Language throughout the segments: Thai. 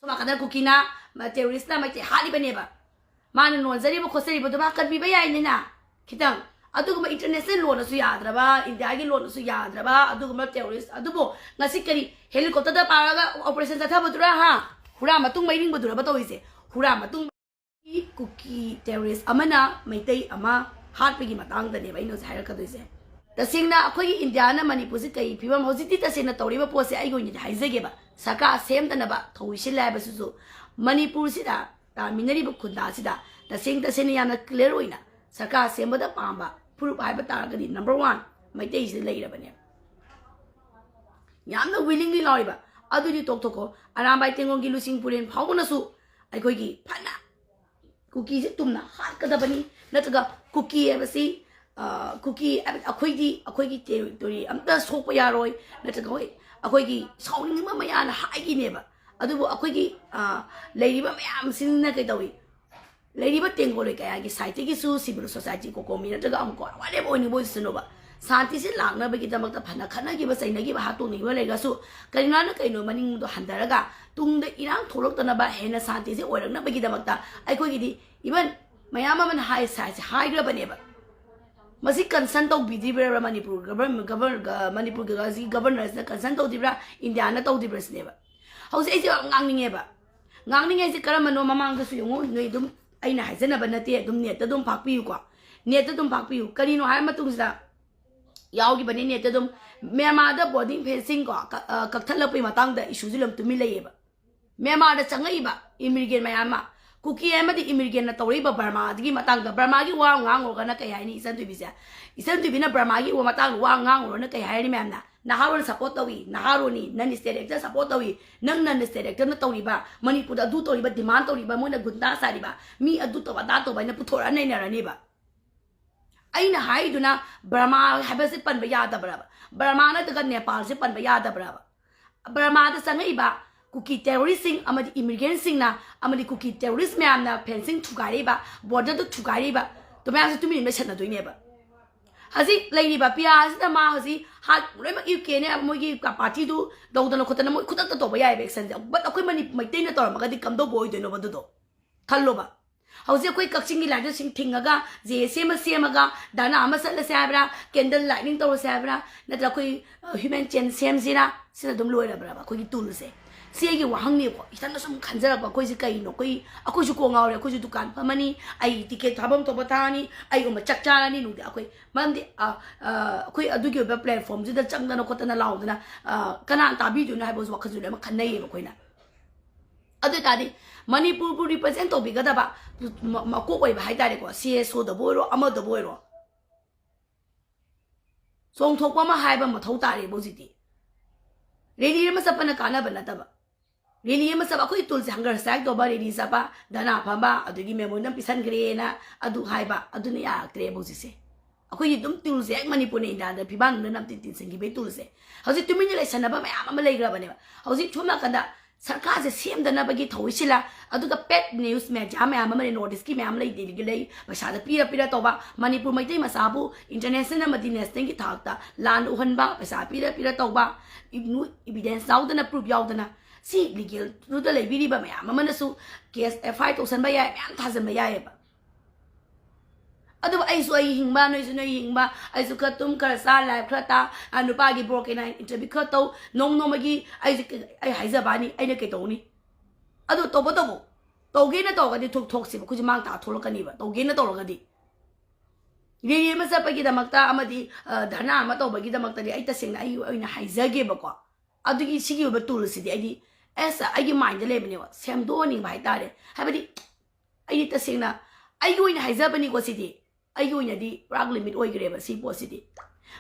สมัครกันคุกกี้นะมาเทอริสต์นะมาเจฮาริบันเนี่ยบะมาหนึ่งนวลจะรีบมาโคสรีบัตัวมากันบีไปยัยนี่นะคิดตั้งอะดูก็มาอินเทอร์เน็ตเส้นล้วนสุยาดระบาอินเดียกิล้วนสุยาดระบาอะดูก็มาเทอริสต์อะดูโบงั้นสิคดีเฮลิคอปเตอร์เดอร์ปาร์ก็โอเปอเรชั่นจะทำบัตัวละฮะฮูรามาตุ้งไม่ดิ้งบัตัวละบัตัวอีเสฮูรามาตุ้งคุกกี้เทอริสต์อามันนะไม่ได้อามาฮาร์ดไปกี่มาตั้งแต่เนี่ยไปโน้ตหายแล้วก็ตัวอีเสแต่สิ่งนั้นคุยอินเดียนะมันนี่พูดสิกี่พี่ว่าเขาสิที่แต่สิ่งนั้นตัวนี้มาพูดเสียไอ้คนนี้หายใจเก็บอะสักการเซมตันนะบะทวีสิแลบสุดๆมันนี่พูดสิดาแต่มินารีบุคคลดาสิดาแต่สิ่งแต่สิ่งนี้ยังนักเลรุ่ยนะสักการเซมบัดปามบะพูดไปบัดตากันดิ number one ไม่ได้สิเลยละบะเนี่ยยามนั้น willingly ลอยบะอะดูดิตกก็อารามไปเต็งงกิลุสิงพูเรนพาวนะสู้ไอ้คนกี่พันนะคุกกี้จะตุ้มนะฮาร์ดกันตะบันนี่นั่นก็คุกกี้เอฟซีคุกกี้อะคุยกี่เจอตัวนี้อันนั้นโชคไปยารอยนั่นก็อะคุยกี่สาวนี่มันไม่ยานหายกี่เนี่ยบะอะดูอะคุยกี่เลยดีบะไม่ยามสิ่งนั้นก็ตัวเลยดีบะเต็งก็เลยแกกี่สายที่กี่สู้สิบรู้สายที่กูมีนั่นก็อังกอร์วันนี้บ่อยนี่บ่อยสนุกบะสันติสิหลังนะไปกี่ตะมักตะพันนะขันนะกี่บะใส่นะกี่บะหาตัวนี้ว่าเลยก็สู้กันนั่นก็อินโนมันนิ่งตัวหันแต่ละก็ตุงเด็กอีร่างทุรกตะนะบะเห็นนะสันติสิโอ้ยนะไปกี่ตะมักตะไอ้คุยกี่ดีอีมันไม่ยามมันหายสายหายเรื่องแบบนี้บะมาสิกันสันตัวบิดดีบระManipur Manipurก็สิ governors นะกันสันตัวดีบระอินเดียนะตัวดีบระสิเนี่ยบะเขาสิไอ้ที่งางนี่ไงบะงางนี่ไงสิกระมันโนมามังก็สุยงงนี่ดุมไอ้น่ะหายเส้นน่ะบันนาทีดุมเนี่ยแต่ดุมพักปิวกว่าเนี่ยแต่ดุมพักปิวกันนี่โนหายมาตุ้งสิละยาวกี่บันเนี่ยแต่ดุมเมียมาได้ boarding passing กว่ากักทันเราไปมาตั้งแต่อิชูซิลมตุ้มิเลยบะเมียมาได้จังไงบะอิมิเกนมามาคุกกี้มันที่อิมิเกนน่ะตัวรีบบาร์มาที่มาตั้งกับบาร์มากี่ว่างงกันนะแกยังนี่สันตุบิเสียสันตุบินะบาร์มากี่ว่ามาตั้งว่างงนะแกยังนี่แม่นะนาฮารุน support ตัววีนาฮารุนี่นั่นสเตเด็กจะ support ตัววีนั่นสเตเด็กจะนั่นตัวรีบะมันนี่พูดดูตัวรีบะ demand ตัวรีบะมันน่ะกุนตาสารีบะมีอดูตัวบ้าตัวบ้าเนี่ยพูดอะไรเนี่ยนี่บะไอ้น่ะหายดูนะบาร์มาให้ไปสิปันไปยาตะบะบาร์มาเนี่ยตะกันเนปาลสิปันไปยาตะบะบาร์มาจะสังเกตบะคุกกี้เทอริสต์อามาดิอิมิเกนซิงนะอามาดิคุกกี้เทอริสต์เนี่ยนะเพนซิงทุกการีบะบอร์ดจะทุกการีบะตัวแม่จะตุ้มไม่ชัดนะตัวนี้บะฮะสิเลยดีบะพี่อาสิแต่มาฮะสิฮะเรื่องอีกเคเนี่ยมันกี่กับปาร์ตี้ดูดาวตลกคนนั้นมันคุดตั้งตัวไปยังไงเบกเซนต์บัดเอาคุยมันไม่เต้นในตอนมันก็ดิคำโตบอยตัวนู้นบัดดูทันโลบะฮะสิคุยกักชิงกี่หลังจะชิงทิ้งอะก็เจเซียมก็ดานาอามาสัตว์เสียบระแคนเดลไลท์นิ่งตัวเสียบระนั่นจะคุยhuman chain เซียมสินะสินะดุมรวยละบระคุยกี่ตูนเสียเสียกี่ว่าหังเนี่ยก็อีท่านน่ะสมขันจะรับว่าคุยสิใครโน่คุยคุยจุกงเอาเลยคุยจุดุกันเพราะมันนี่ไอ้ติเกตทับผมตัวประธานนี่ไอ้ก็มาจักจ้านี่หนูเดี๋ยวคุยมันดิคุยดูเกี่ยวกับแพลตฟอร์มจะจังนั่นก็ตั้งแต่เราเนี่ยขนาดตาบีดูนะให้บอกว่าเขาจะได้มาขันได้ยังคุยนะอันนี้ตาดิมันนี่ผู้ represent ตัวบีก็ได้ปะมากู้ไปไปให้ได้ดีกว่า CSO ตัวบ่อยหรออามาตัวบ่อยหรอส่งทุกว่ามาให้บ้างมาทุ่งตาเลยบอกสิทีเรื่องนี้มันสับปะรดกันนะเป็นอะไรบ้างเรื่องนี้มันสับคุยตุลสิฮังการ์แซกตัวบาร์เรดีสับปะดานาพัมบ้าอะดูกี่เมมโมนั่งพิสันเกรียนะอะดูไฮบ้าอะดูเนี่ยเกรียบอกสิเสคุยดุมตุลสิเอกมันนี่ปุ่นอินดาเดพิบันนั่นน้ำตินสิงห์ไปตุลสิเขาสิตุมินเลยฉันนะบ้าไม่อามันเลยกระบะเนี่ยเขาสิช่วยมากันดาสังกัดเสียมดันนะบางทีทวิชิละอะดูกับเป็ดนิวส์แม่จ้าแม่อามันเลยโน้ตดิสกี้แม่อามันเลยดีกันเลยภาษาปีละตัวบ้ามันนี่ปุ่นไม่ได้มาสาบุอินเทอร์เน็ตเนี่ยมาดีเนสติ้งกี่ถากตาลานอุหันบ้าภาษาปีละตัวบ้าอีนู้อีวิเดนซ์เอาแต่นะพรูฟยาวแต่นะสิลีเกลรู้ตัวเลยวิธีบ้าไม่อามันน่ะสู้เคสไฟตัวสันใบใหญ่ไม่อันท่าสันใบใหญ่บ้าอะดูไอ้ส่วนหิงบ้าหน่อยส่วนหิงบ้าไอ้สุขตุ้มกระซ่าไลฟ์คลาตาอันนู้นป้ากี่โปรแกรมอินเตอร์บิคโต้น้องเมื่อกี้ไอ้หายจะบ้านี่ไอ้เนี่ยเกตัวนี้อะดูตัวกินนะตัวกันดิทุกสิบคุณจะมั่งตาทุกกันนี่บ้าตัวกินนะตัวกันดิเรื่องนี้มันจะไปกี่ตามักตาอามาดิดานามาตัวไปกี่ตามักตาดิไอ้ตาเสียงไอ้เนี่ยหายจะเก็บบ้ากว่าอะดูกี่สิ่งที่มันตุลสิดิไอ้ดิเอสไอ้ยี่มันจะเล่นมันเนี่ยว่าเสียมตัวนี่ไปตาเลยให้ไปดิไอ้ตาเสียงนะไอ้ยูเนี่ยหายจะเป็นนี่กว่าสิดิไอ้ยูเนี่ยดิรักลิมิตโอ้ยเกลียบสิปวดสิดิ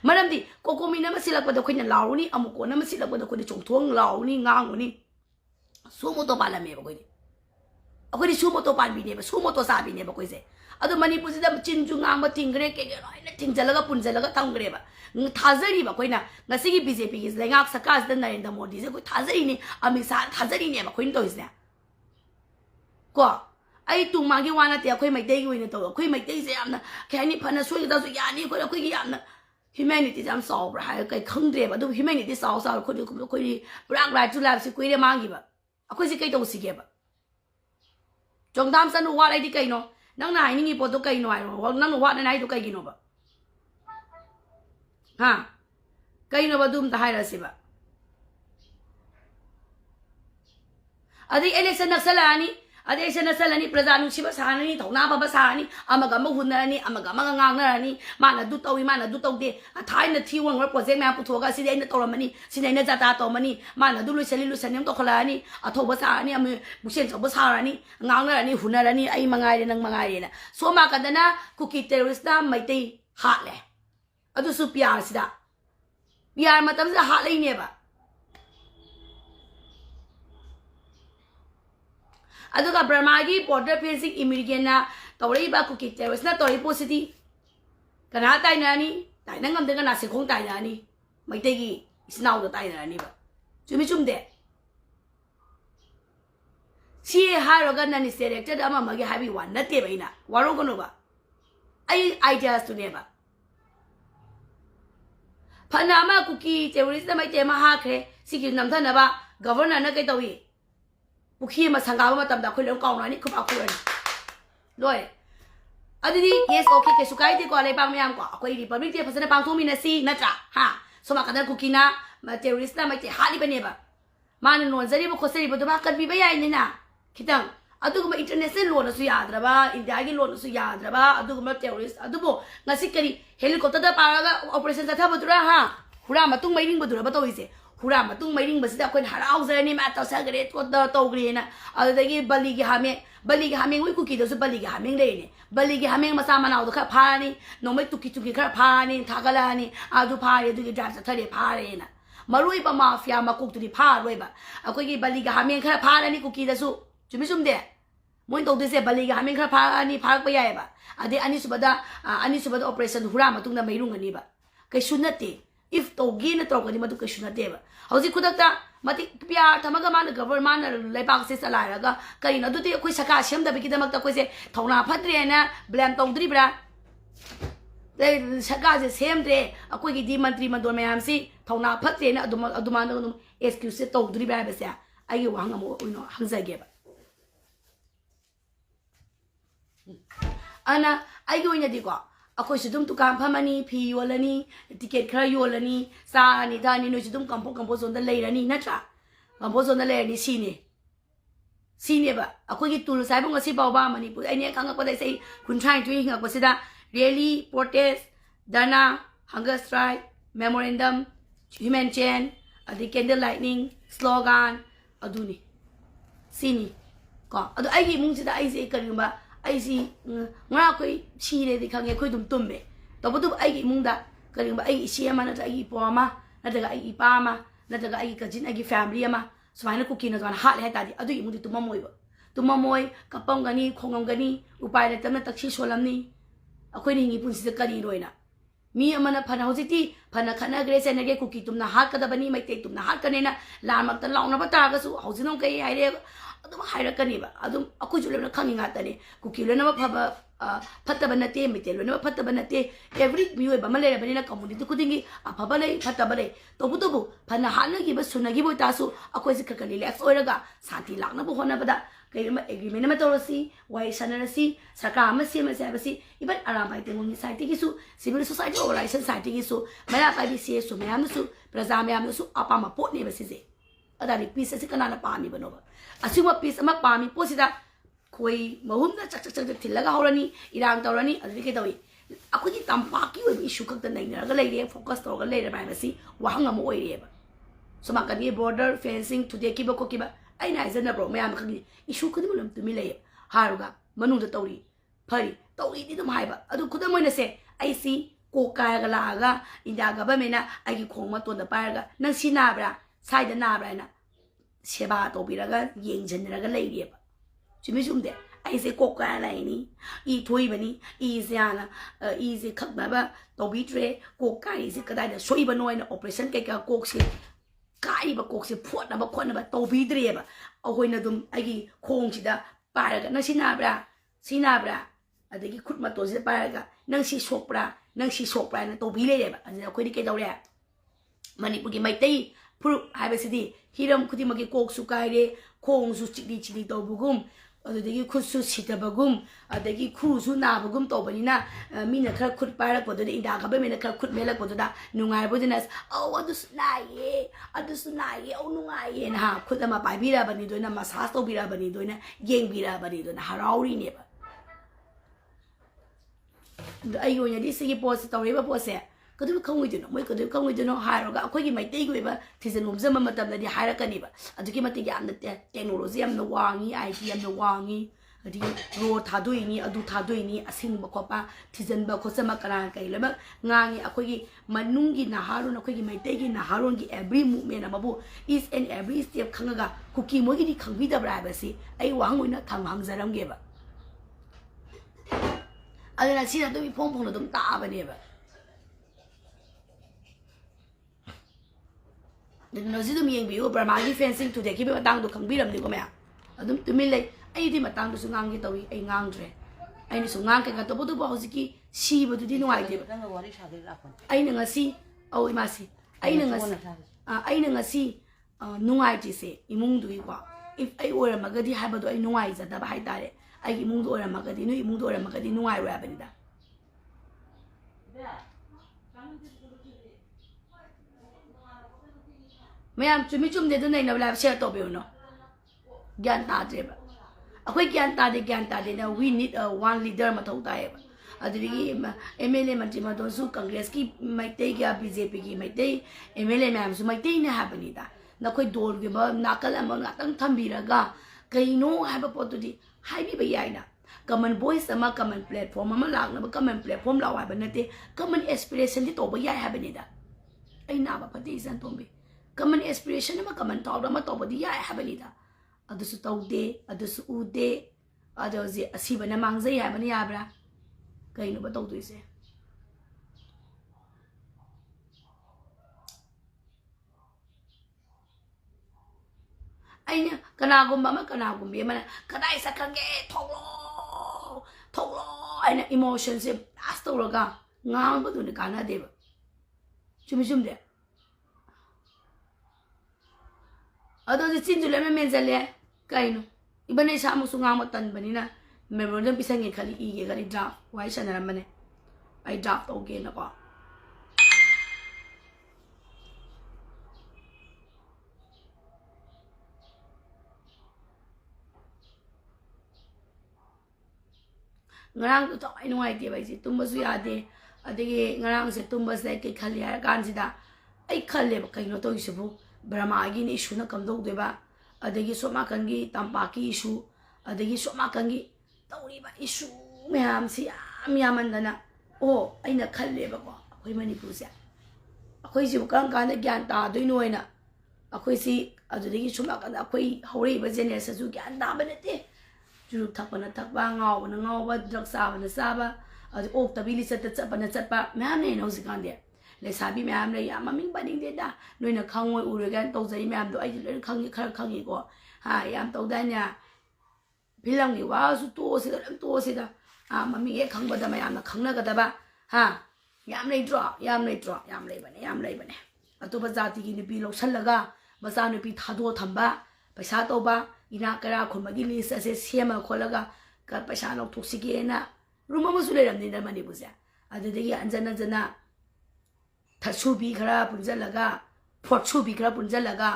มันนั่นดิโกโก้มีน้ำมันสิลักไปตัวคนเนี่ยเหล่านี่อามุกน้ำมันสิลักไปตัวคนเนี่ยจงทวงเหล่านี่งางนี่สู้มตัวปานละเมียบ้าคุยดิคุยดิสู้มตัวปานบินเนี่ยสู้มตัวซาบินเนี่ยบ้าคุยเสอะดูมันนี่พูดสิดำจินจุงงามมาทิ้งเกลียเกลียน้อยนะทิ้งจะแล้วก็ปุ่นจะแล้วก็ตั้งเกลียบท่าเจริบ้าคุยนะงั้นสิ่งที่ BJP กิสเลยงักสักการ์ดนั่นเองแต่โมดีเจ้าคุยท่าเจรินี่อามิสานท่าเจริเนี่ยบ้าคุยนี่ตัวเนี่ยก็ไอ้ตุ้งมากี่วันนะเดี๋ยวคุยไม่ได้คุยเนี่ยตัวคุยไม่ได้เสียนะแค่นี้พันนะช่วยกันตัวอย่างนี้คุยกี่อย่างนะ humanity จำสอบไปให้ใครขังเดียบดู humanity สอบคุยปรากฏจุฬาสิคุยได้มากกี่บ้า အခုစီကိတ်တော့စီခဲ့ပါจงตามสนุกว่าอะไรที่ไกลเนาะนั่งไหนนี่ปวดตัวไกลหน่อยนั่งว่าไหนตัวไกลกินเนาะปะฮะไกลเนาะปะดูมตายแล้วสิปะอะไรเอเลสันนักสลานี่อะไรเอเลสันนักสลานี่ประธานุชิบะสานี่ถงน้าปะสานี่อามากับมาหุ่นนั่นนี่อามากับมางางนั่นนี่มาหน้าดูเตาอีมาหน้าดูเตาเดท้ายน่ะที่วันวันโปรเจกต์แม่ผู้ทัวร์ก็สิได้น่ะตัวมันนี่สิได้น่ะจะตาตัวมันนี่มาหน้าดูลุยเซลิลุยเซนิมตัวขลานี่อาทบสานี่อามือบุเชนจบสานี่งางนั่นนี่หุ่นนั่นนี่ไอ้มังไงเดนังมังไงเดนะส่วนมากกันนะคุกกี้เทอร์ริสต์น่ะไม่ตีหาเลยอะดูสุพิอาร์สิดาพิอาร์มาตั้งแต่หาเลยเนี่ยปะಅದು ಬ್ರಹ್ಮಾಗಿ border facing ಇಮಿಡಿಯೇಟ್ನ ತವಳಿ ಬಾ ಕುಕಿ ಟೆರರಿಸ್ಟ್ನ ತವಳಿ ಪೋಸಿಟಿ ಕನಾ ತಾಯ್ನಾನಿ ತಾಯ್ನಂಗ ಅಂದಗ ನಾ ಸೆಖೋಂಗ್ ತಾಯ್ನಾನಿ ಮೈತೇಗಿ ಇಸ್ನಾವ್ದ ತಾಯ್ನಾನಿ ಬಾ ಚುಮಿ ಚುಮ್ದೆ ಸಿ ಹಾರೋಗ ನನಿ ಸೆಲೆಕ್ಟೆಡ್ ಅಮ ಮಗೆ ಹಾಬಿ ವಾನ್ ನತ್ತೆ ಬೈನ ವಾರೋಗನು ಬಾ ಐ ಐಡಿಯಾಸ್ ತುನೆ ಬಾ ಫನಾಮ ಕುಕಿ ಟೆರರಿಸ್ಟ್ನ ಮೈತೆ ಮ ಹಾಖ್ರೆ ಸಿಗಿ ನಮ್ದನ ಬಾ ಗವರ್ನರ್ ನ ಕೈ ತವಿบุคีมาสังกาว่ามาตำดักคุยเรื่องกองน้อยนี่คือเอาคุยด้วยอันนี้ yes okay แกสุกายที่ก่อนเลยบางไม่ยามกว่าคุยดีปนไม่เทียบภาษาบางทุ่งมีนาซีนะจ๊ะฮะสมัครกันคุกกี้นะมาเทอร์ริสต์นะมาเจฮาริเป็นเนี่ยแบบมาหนุ่มจะรีบคุยสิริบุตรบ้ากันบีไปยัยนี่นะคิดถึงอันดูก็มาอินเทอร์เน็ตเส้นล้วนสุยาดระบ้าอินเดียกิล้วนสุยาดระบ้าอันดูก็มาเทอร์ริสต์อันดูบอกงั้นสิกันดิเฮลิคอปเตอร์ได้ปาร์ก็ออเปอเรชั่นจะทำบุตรฮะหัวเรามาตุ้งไม่ดิ้งบุตรบ้าตัวอีเสหัวมาตุ้งไม่ดิ้งบัสได้คนหาเอาเจนี่มาตัวเสกเรตตัวโตกรีนะเอาแต่กี้บาลีกิฮามิงวิคุกิตัวสุบาลีกิฮามิงเลยเนี่ยบาลีกิฮามิงมาสามันเอาตัวข้าพานี่น้องไม่ตุกิข้าพานี่ทากะลานี่เอาดูพาเลยดูกิจารจะทะเลพาเลยนะมาลุยปะมาฟิอามาคุกตัวที่พาลุยบะเอาคุกี้บาลีกิฮามิงข้าพานี่คุกิตัวสุจุดไม่ซุ่มเดะมุ่งตัวที่เสบาลีกิฮามิงข้าพานี่พาไปยัยบะอันนี้สุบดาโอเปอเรชั่นหัวมาตุ้งน่ะไม่รุ่งกันนี่บะก็ชุนนัดเตif ตัวกินตัวกันนี่มาตุกชุนนัดเดะเอาสิคุดักตามาที่พิอาร์ทำมาก็มันกบฏมันเลยปากเสียสลายแล้วก็กันนะดูที่คุยสักการเชื่อมแต่ไปกินแต่มาแต่คุยเสียท้องน้ำพัดเรียนนะแบลมตรงดริบละแต่สักการจะเชื่อมเรียคุยกี่ดีมันตรีมันโดนไม่ยามสิท้องน้ำพัดเรียนนะอดุมันเอ็กซ์คิวเซตรงดริบละไปเสียไอ้ยี่หวังกับโมอุยโน่หังใจเก็บอันน่ะไอ้ยี่วันนี้ดีกว่าคุยสุดทุ่มตุกามพามานี่พีวอลนี่ติเกตครายูวอลนี่ซานี่ดานี่หนูสุดทุ่มกัมพูส่วนทะเลนี่นะจ๊ะกัมพูส่วนทะเลนี่ซีเนี่ยแบบคุยกี่ตัวสายบุ้งก็สิบ่าวบ้ามันนี่ปุ๊บไอ้เนี่ยครั้งก็ได้ใส่คุณชายจุ้ยก็สิดา rally protest dana hunger strike memorandum human chain อะไร candle lightning slogan อะไรนี่ซีนี่ก็อะไรไอ้กี่มุ่งสิดาไอ้สิกันยังบ้าไอ้สิงั้นคุยชีเลยที่ข้างเงี้ยคุยตุ้มเบ้แต่พอตุ้มไอ้กี่มุ่งดาก็เรื่องว่าไอ้เชียมานั่นจะไอ้พ่อมานั่นจะไอ้ป้ามานั่นจะไอ้กจินไอ้แฟมิลี่มาสมัยนั้นคุกกี้นั่นจะหาเลยให้ตาดีอะไรอีมุ่งที่ตุ้มมวยบ่ตุ้มมวยกับป้องกันนี่คงกันนี่อุปายเลยแต่ไม่ตักชีชวลนี่คุยนี่ญี่ปุ่นสิกันนี่ด้วยนะมีมันพันเอาสิที่พันขันนักเรียนนักคุกกี้ตุ้มน่าฮักกันแต่บันนี้ไม่เตะตุ้มน่าฮักกันเนี่ยนะลานมันตลอดนะพัตตาก็สู้เอาสิน้องก็ยังไงเรียกಅದು ಹೈರಕನಿ ಬಾ ಅದು ಅಕ್ಕು ಜುಲೆನ ಖಂಗಿಂಗ್ ಆತನೆ ಕುಕಿಲೆನ ಫತ್ತಬನತೆ ಮಿತೆಲೆನ ಫತ್ತಬನತೆ ಎವ್ರಿ ಮಿಯೋ ಬಮಲೆ ಬನಿನ ಕಮ್ಯುನಿಟಿ ಕುದಿಂಗಿ ಅಫಬಲೆ ಫತ್ತಬಲೆ ತಬುತಬು ಫನ್ನ ಹಾನಗಿ ಬ ಸುನಗಿ ಬೋ ತಾಸು ಅಕ್ಕು ಸಿ ಖಕಲಿ ಲೆಕ್ಸ್ ಓರಗ ಶಾಂತಿ ಲಾಗ್ನ ಬೋ ಹೊನಬದ ಕೈಮ ಎಗ್ರಿಮೆಂಟ್ ಮ ತೋರಸಿ ವೈ ಸನರಸಿ ಸರ್ಕಾರ ಮ ಸಿಮ ಸೇಬಸಿ ಇವನ್ ಆರಾಮ ಐತೆ ಮುಂಗಿ ಸೈಟಿ ಗಿಸು ಸಿವಿಲ್ ಸೊಸೈಟಿ ಓರೈಸನ್ ಸೈಟಿ ಗಿಸು ಮಲ ಕೈಬಿ ಸಿಎಸು ಮಯಾಮಸು ಪ್ರಜಾ ಮಯಾಮಸು ಅಪಾಮ ಪೋಟ್ನೆ ಬಸಿಸೆ ಅದಾರಿ ಪೀಸ್ ಸಿ ಕನಾನ ಪಾಮಿ ಬನೋಬ ಅಸಿಮ ಪೀಸ್ ಅಮ ಪಾಮಿ ಪೋಸಿದ ಕೋಯಿ ಮಹುಮ್ನ ಚಕ್ ಚಕ್ ಚಕ್ ತಿಲ್ಲಗ ಹೌರನಿ ಇರಾಂಗ್ ತೌರನಿ ಅದಕ್ಕೆ ಕೈತವಿ ಅಕುಗಿ ತಂಪಾಕಿ ಒಯ್ ಇಶ್ಯೂ ಖಕ್ತ ನೈನರಗ ಲೈರೆ ಫೋಕಸ್ ತೌರಗ ಲೈರೆ ಬಾಯಮಸಿ ವಹಂಗ ಅಮ ಒಯ್ರೆಬ ಸಮಾಕನಿ ಬಾರ್ಡರ್ ಫೆನ್ಸಿಂಗ್ ತುದೆ ಕಿಬ ಕೊಕಿಬ ಐನಾ ಐಜನ ಬ್ರೋ ಮಯಾಮ ಖಗಿ ಇಶ್ಯೂ ಖದಿ ಮುಲಂ ತುಮಿ ಲೈ ಹಾರುಗ ಮನುದ ತೌರಿ ಫರಿ ತೌರಿ ದಿ ದಮ್ ಹಾಯ್ಬ ಅದು ಖುದ ಮೊಯ್ನಸೆ ಐಸಿ ಕೋಕಾಯಗ ಲಾಗ ಇಂಡಿಯಾ ಗವರ್ನಮೆಂಟ್ ಐಗಿ ಖೋಂಗ ಮತ್ತೊಂದ ಪಾಯಗ ನಂ ಸಿನಾಬ್ರಾ ಸಾಯ್ದ ನಾಬ್ರಾಯನ ಸೇವಾ ತೋಬಿರಗ ಯೆಂಜನರಗ ಲೈರಿಯಬ ಚುಮಿ ಚುಮ್ದೆ ಐಸೆ ಕೋಕ ಲೈನಿ ಈ ಥೋಯ್ಬನಿ ಈಸ್ಯಾನ ಈಸೆ ಖಕ್ನಬ ತೋಬಿಟ್ರೆ ಕೋಕ ಈಸೆ ಕದಾಯ್ದ ಸೊಯ್ಬ ನೋಯ್ನ ಆಪರೇಷನ್ ಕೈಕ ಕೋಕ್ಸೆ ಕಾಯಿಬ ಕೋಕ್ಸೆ ಫೋಟ್ನಬ ಖೊಟ್ನಬ ತೋಬಿದ್ರೆಯಬ ಅಹೋಯ್ನ ದುಮ್ ಐಗಿ ಖೋಂಗ್ಸಿದ ಪಾರಗ ನಂ ಸಿನಾಬ್ರಾ ಅದಗಿ ಖುಟ್ ಮತ್ತೋಸಿದ ಪಾರಗ ನಂ ಸಿ ಸೋಕ್ಪ್ರಾ ನ ತೋಬಿಲೆಯಬ ಅದನ್ನ ಅಖೋಯ್ದಿ ಕೈದೌರೆ ಮಣಿಪುರ್ಗಿ ಮೈತೈ ꯐꯨꯔꯨꯞ ꯍꯥꯏꯕꯁꯤꯗꯤ ꯍꯤꯔꯝ ꯈꯨꯗꯤꯡꯃꯛꯀꯤ ꯀꯣꯛꯁꯨ ꯀꯥꯏꯔꯦ khongsu chikli chikli tawbugum adudagi khutsu sitabagum adagi khusu nabagum tawbanina mina khara khut parak podode inda gabe mina khara khut melak pododa nungai bodina oh adusu nai oh nungai na ha khut ama paibira bani doina massage tawbira bani doina yengbira bani doina harauri ne ba ayo nya di sigi pose tawriba pose kadu khongwiduno moi kadu khongwiduno hairoga akhoi maitei goiba thijanum jama matam di hairakani ba aduki mati yamna technology yamna wangi IT yamna wangi adi ro thadoini adu thadoini asing ba khopa thijanba khosama karan kai leba ngangi akhoi manungi naharun akhoi maitei gi naharun gi every movement amabu is and every step khangaga kuki mogi di khangbi da bra ba si ai wangoina thamhang jaram ge ba adana sina to phong phong dum ta ba ne ba no si dum yeng biu Burmagi fencing to the kibe matang do khangbiram ni ko mya adum tumi lai ai di matang do sungang gi tawi ai ngang dre ai ni sungang ka to bodu ba hosiki si bodu di no ai de ai na ngasi au imasi ai na ngasi nungai ji se imung du ko if ai ora magadi ha bodu ai nungai za da ba hai tare ai imung do ora magadi no imung do ora magadi nungai ra ba ni da ma'am चुमी चुम दे नहीं नवला शेयर तो बेनो ज्ञान ताजे बा अखोई ज्ञान तादे ना वी नीड वन लीडर मथौ ताए बा अदगी एमएलए मंत्री मदोसु कांग्रेस की मैते या बीजेपी की मैते एमएलए मैम सु मैते ने हाबनी दा नखोई दोर के बा नाकल अम नातंग थंबीरगा कइनो हाबा पोतुदी हाइबी बा याइना कमन वॉइस अमा कमन प्लेटफॉर्म अमा लागना बा कमन प्लेटफॉर्म लावा बा नते कमन एस्पिरेशन दि तोबा याइ हाबनी दा ai na ba phati san tombe common aspiration ma common thought ma to bodi ya habani da adusu taude adusu ude adozi asiba na mangjai ha bani ya bra kai no ba to duise ai kana gumba ma kana gumbi ma kadai sakhange tholo ai na emotions se astoroga ngang ba du ni kana de ba chumi chumde ado ji chinju le me menjale kaino ibane sa mu sunga ma tan bani na memorandum pisange khali ige gari draft wai sanara mane ai draft oge na ko ngarang to ai nuai de bai ji tumba su ya de adege ngarang se tumba se ke khali har kan sida ai khalle ba kaino to isu Brahma gi ni issue na kamdok deba adegi soma kangi tampaki issue adegi soma kangi tawri ba issue meham si amandana o aina khalle ba ko akoi Manipur se akoi ji kan kan gyan ta doi noina akoi si adegi soma kan akoi hore ba generation su gyan ta ba nete juru thapana thakba ngau ba drug sa ba adi ok tabili sa chatpa meham ne no sikan de lesabi ma'am le ya maming baning de da noina khangoi uregan tawjai ma'am do ai le khangi khar khangi ko ha yam tawdanya bilang ni wa su to se da mami ye khangba da ma'am na khangna ga da ba ha yam le bane atu ba jati gi ni pi lo sallaga basa ni pi thado thamba paisa to ba ina kara khomagi list ase sema kholaga ka paisa no thoksige na ruma ma su le ram ni da mani buja adu de gi anjana Tatsubi kara punjalaga, Portsubi kara punjalaga,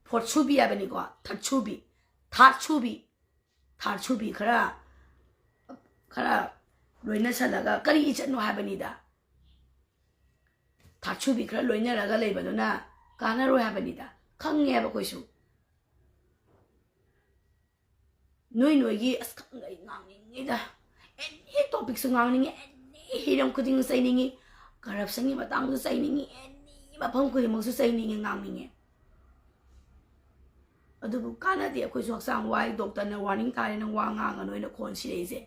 Portsubi abani ko, Tatsubi kara loina salaga, kari ichat no habani da. Tatsubi kara loina laga lebano na, kana ro habani da, kange aba koisu. Noi gi askang ngang da, any topic sa ngang any hirang kuding sa iningi. Corruption ni matang tu say ningi any mapang ko mo su say ningi ngang ningi adu bu kana dia ko sok sang wai doctor na warning tare nang wa ngang ano na kon si ise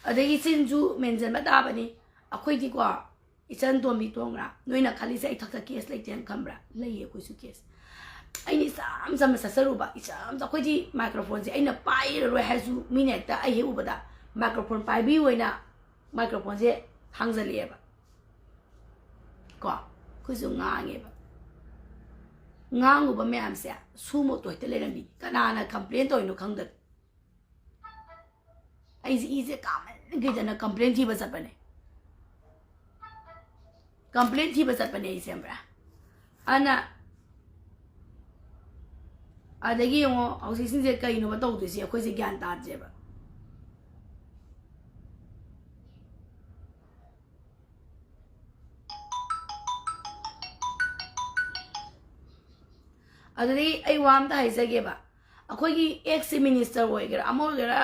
adegi sinju menjan ba da bani akhoi di ko ichan to mi tongra noina khali sai thak case like ten khambra lei koi su case aini sam sasaruba icham khoi ji microphone se aina pai ro hasu minute ta ai he ubada microphone pai bi oina microphone se hangzali ba ko khoi su ngange ba ngangu ba me am se sumo to te le rambi kana na complaint to ino khangda ai is kam ge jana complaint thi ba sapane complaint thi ba sapane sembra ana adagi yo ausi sin se kai no ba to de se khoi se gyan ta je ba adagi ai wam ta hai se ge ba akhoi gi ex minister hoi gara amol gara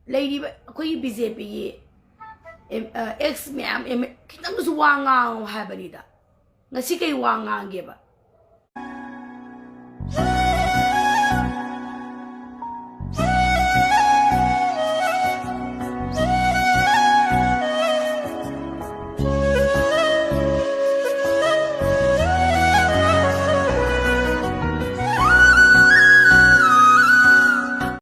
lady ba akhoi BJP gi ex ma'am kitang su wanga ha ba ni da ngasi kai wanga ge ba